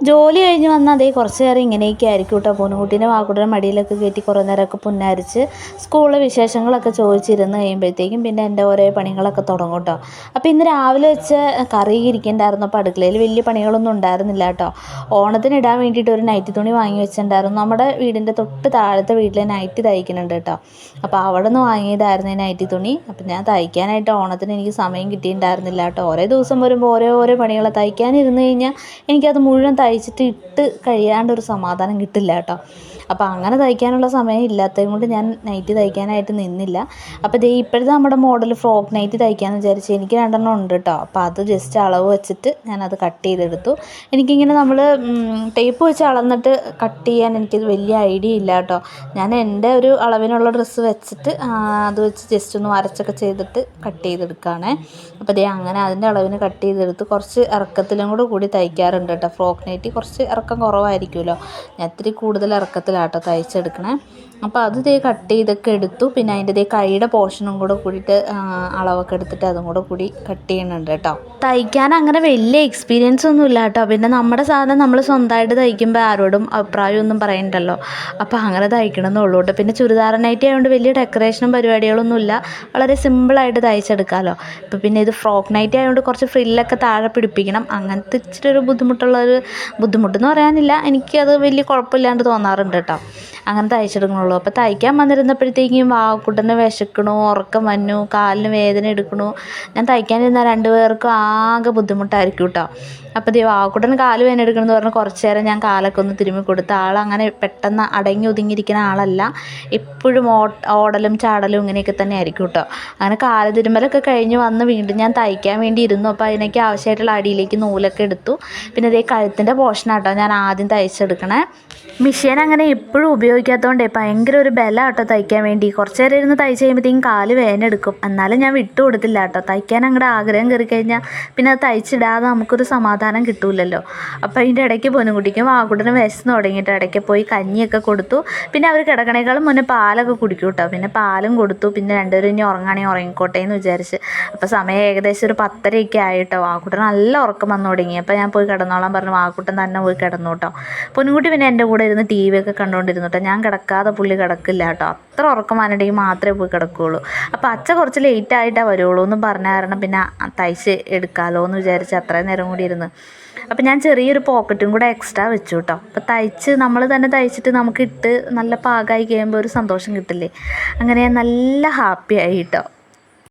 ജോലി കഴിഞ്ഞ് വന്നാൽ അതേ കുറച്ച് നേരം ഇങ്ങനെയൊക്കെ ആയിരിക്കും കേട്ടോ. പൊന്നുകുട്ടീനെ വാക്കുട്ടനെ മടിയിലൊക്കെ കയറ്റി കുറേ നേരമൊക്കെ പുന്നാരിച്ച് സ്കൂളിലെ വിശേഷങ്ങളൊക്കെ ചോദിച്ചിരുന്ന് കഴിയുമ്പോഴത്തേക്കും പിന്നെ എൻ്റെ ഓരോ പണികളൊക്കെ തുടങ്ങും കേട്ടോ. അപ്പോൾ ഇന്ന് രാവിലെ വെച്ച് കറി ഇരിക്കണ്ടായിരുന്നു. അപ്പോൾ അടുക്കളയിൽ വലിയ പണികളൊന്നും ഉണ്ടായിരുന്നില്ല കേട്ടോ. ഓണത്തിന് ഇടാൻ വേണ്ടിയിട്ട് ഒരു നൈറ്റി തുണി വാങ്ങി വെച്ചിട്ടുണ്ടായിരുന്നു. നമ്മുടെ വീടിൻ്റെ തൊട്ട് താഴത്തെ വീട്ടിൽ നൈറ്റി തയ്ക്കുന്നുണ്ട് കേട്ടോ. അപ്പോൾ അവിടെ നിന്ന് വാങ്ങിയതായിരുന്നു ഈ നൈറ്റി തുണി. അപ്പോൾ ഞാൻ തയ്ക്കാനായിട്ട് ഓണത്തിന് എനിക്ക് സമയം കിട്ടിയിട്ടുണ്ടായിരുന്നില്ല കേട്ടോ. ഓരോ ദിവസം വരുമ്പോൾ ഓരോ പണികൾ തയ്ക്കാനിരുന്ന് കഴിഞ്ഞാൽ എനിക്കത് മുഴുവൻ തയ്ച്ചിട്ട് ഇട്ട് കഴിയാണ്ടൊരു സമാധാനം കിട്ടില്ല കേട്ടോ. അപ്പോൾ അങ്ങനെ തയ്ക്കാനുള്ള സമയം ഇല്ലാത്തത് കൊണ്ട് ഞാൻ നൈറ്റി തയ്ക്കാനായിട്ട് നിന്നില്ല. അപ്പോൾ ദേ ഇപ്പോഴത്തെ നമ്മുടെ മോഡൽ ഫ്രോക്ക് നൈറ്റി തയ്ക്കാമെന്ന് വിചാരിച്ച് എനിക്ക് 2 ഉണ്ട് കേട്ടോ. അപ്പോൾ അത് ജസ്റ്റ് അളവ് വെച്ചിട്ട് ഞാനത് കട്ട് ചെയ്തെടുത്തു. എനിക്കിങ്ങനെ നമ്മൾ ടേപ്പ് വെച്ച് അളന്നിട്ട് കട്ട് ചെയ്യാൻ എനിക്കത് വലിയ ഐഡിയ ഇല്ല കേട്ടോ. ഞാൻ എൻ്റെ ഒരു അളവിനുള്ള ഡ്രസ്സ് വെച്ചിട്ട് അത് വെച്ച് ജസ്റ്റ് ഒന്ന് വരച്ചൊക്കെ ചെയ്തിട്ട് കട്ട് ചെയ്തെടുക്കുകയാണേ. അപ്പോൾ ദേ അങ്ങനെ അതിൻ്റെ അളവിന് കട്ട് ചെയ്തെടുത്ത് കുറച്ച് ഇറക്കത്തിലും കൂടി തയ്ക്കാറുണ്ട് കേട്ടോ. ഫ്രോക്ക് നൈറ്റി കുറച്ച് ഇറക്കം കുറവായിരിക്കുമല്ലോ. ഞാൻ ഇത്തിരി കൂടുതൽ ഇറക്കത്തിലാട്ടോ തയ്ച്ചെടുക്കണേ. അപ്പോൾ അത് ദേ കട്ട് ചെയ്തൊക്കെ എടുത്തു. പിന്നെ അതിൻ്റെ കൈയുടെ പോർഷനും കൂടിയിട്ട് അളവൊക്കെ എടുത്തിട്ട് അതും കൂടി കട്ട് ചെയ്യുന്നുണ്ട് കേട്ടോ. തയ്ക്കാൻ അങ്ങനെ വലിയ എക്സ്പീരിയൻസ് ഒന്നും ഇല്ല കേട്ടോ. പിന്നെ നമ്മുടെ സാധനം നമ്മൾ സ്വന്തമായിട്ട് തയ്ക്കുമ്പോൾ ആരോടും അഭിപ്രായമൊന്നും പറയണ്ടല്ലോ. അപ്പോൾ അങ്ങനെ തയ്ക്കണമെന്നുള്ളൂ കേട്ടോ. പിന്നെ ചുരിദാർ നൈറ്റി ആയതുകൊണ്ട് വലിയ ഡെക്കറേഷനും പരിപാടികളൊന്നുമില്ല. വളരെ സിമ്പിളായിട്ട് തയ്ച്ചെടുക്കാമല്ലോ. ഇപ്പോൾ പിന്നെ ഇത് ഫ്രോക്ക് നൈറ്റി ആയതുകൊണ്ട് കുറച്ച് ഫ്രില്ലൊക്കെ താഴെ പിടിപ്പിക്കണം. അങ്ങനത്തെ ഇച്ചിരി ഒരു ബുദ്ധിമുട്ടെന്ന് പറയാനില്ല. എനിക്കത് വലിയ കുഴപ്പമില്ലാണ്ട് തോന്നാറുണ്ട് കേട്ടോ. അങ്ങനെ തയ്ച്ചെടുക്കണുള്ളൂ. അപ്പോൾ തയ്ക്കാൻ വന്നിരുന്നപ്പോഴത്തേക്കും വാക്കുട്ടന് വിശക്കണു, ഉറക്കം വന്നു, കാലിന് വേദന എടുക്കണു. ഞാൻ തയ്ക്കാനിരുന്ന 2 പേർക്കും ആകെ ബുദ്ധിമുട്ടായിരിക്കും കേട്ടോ. അപ്പോൾ വാക്കുട്ടൻ കാല് വേദന എടുക്കണമെന്ന് പറഞ്ഞ് കുറച്ച് നേരം ഞാൻ കാലൊക്കെ ഒന്ന് തിരുമ്മി കൊടുത്ത്. ആളങ്ങനെ പെട്ടെന്ന് അടങ്ങി ഒതുങ്ങിയിരിക്കുന്ന ആളല്ല. എപ്പോഴും ഓടലും ചാടലും ഇങ്ങനെയൊക്കെ തന്നെ ആയിരിക്കും കേട്ടോ. അങ്ങനെ കാല് തിരുമ്മലൊക്കെ കഴിഞ്ഞ് വന്ന് വീണ്ടും ഞാൻ തയ്ക്കാൻ വേണ്ടി ഇരുന്നു. അപ്പോൾ അതിനൊക്കെ ആവശ്യമായിട്ടുള്ള അടിയിലേക്ക് നൂലൊക്കെ എടുത്തു. പിന്നെ കഴുത്തിൻ്റെ പോർഷനാട്ടോ ഞാൻ ആദ്യം തയ്ച്ചെടുക്കണേ. മെഷീൻ അങ്ങനെ എപ്പോഴും ഉപയോഗിക്കാത്തതുകൊണ്ടേ ഭയങ്കര ഒരു ബലം കേട്ടോ തയ്ക്കാൻ വേണ്ടി. കുറച്ച് നേരം ഇരുന്ന് തയ്ച്ച് കഴിയുമ്പോഴത്തേക്കും കാല് വേദന എടുക്കും. എന്നാലും ഞാൻ വിട്ടു കൊടുത്തില്ല കേട്ടോ. തയ്ക്കാൻ അങ്ങോട്ട് ആഗ്രഹം കയറി കഴിഞ്ഞാൽ പിന്നെ അത് തയ്ച്ചിടാതെ നമുക്കൊരു സമാധാനം കിട്ടൂലല്ലോ. അപ്പോൾ അതിൻ്റെ ഇടയ്ക്ക് പൊന്നുകുട്ടിക്കും വാക്കുട്ടന് വിശന്ന് തുടങ്ങിയിട്ട് ഇടയ്ക്ക് പോയി കഞ്ഞിയൊക്കെ കൊടുത്തു. പിന്നെ അവർ കിടക്കണേക്കാളും മുന്നേ പാലൊക്കെ കുടിക്കും കേട്ടോ. പിന്നെ പാലും കൊടുത്തു. പിന്നെ 2 പേരും ഇനി ഉറങ്ങുകയാണെങ്കിൽ ഉറങ്ങിക്കോട്ടെ എന്ന് വിചാരിച്ച്. അപ്പോൾ സമയം ഏകദേശം ഒരു 10:30 ആയിട്ടോ. വാക്കുട്ടൻ നല്ല ഉറക്കം വന്നു തുടങ്ങി. അപ്പോൾ ഞാൻ പോയി കിടന്നോളാൻ പറഞ്ഞു. വാക്കുട്ടൻ തന്നെ പോയി കിടന്നു കേട്ടോ. പൊന്നുകുട്ടി പിന്നെ എൻ്റെ കൂടെ ഇരുന്ന് TV ഒക്കെ കണ്ടുകൊണ്ടിരുന്നു കേട്ടോ. ഞാൻ കിടക്കാതെ പുള്ളി കിടക്കില്ല കേട്ടോ. അത്ര ഉറക്കം വന്നിട്ടുണ്ടെങ്കിൽ മാത്രമേ പോയി കിടക്കുകയുള്ളൂ. അപ്പോൾ അച്ഛ കുറച്ച് ലേറ്റായിട്ടാണ് വരുള്ളൂ എന്നും പറഞ്ഞ കാരണം പിന്നെ തയ്ച്ച് എടുക്കാമല്ലോ എന്ന് വിചാരിച്ച് അത്രയും നേരം കൂടി ഇരുന്ന്. അപ്പോൾ ഞാൻ ചെറിയൊരു പോക്കറ്റും കൂടെ എക്സ്ട്രാ വെച്ചു കേട്ടോ. അപ്പോൾ നമ്മൾ തന്നെ തയ്ച്ചിട്ട് നമുക്ക് ഇട്ട് നല്ല പാകമായി കഴിയുമ്പോൾ ഒരു സന്തോഷം കിട്ടില്ലേ. അങ്ങനെ നല്ല ഹാപ്പി ആയി കേട്ടോ.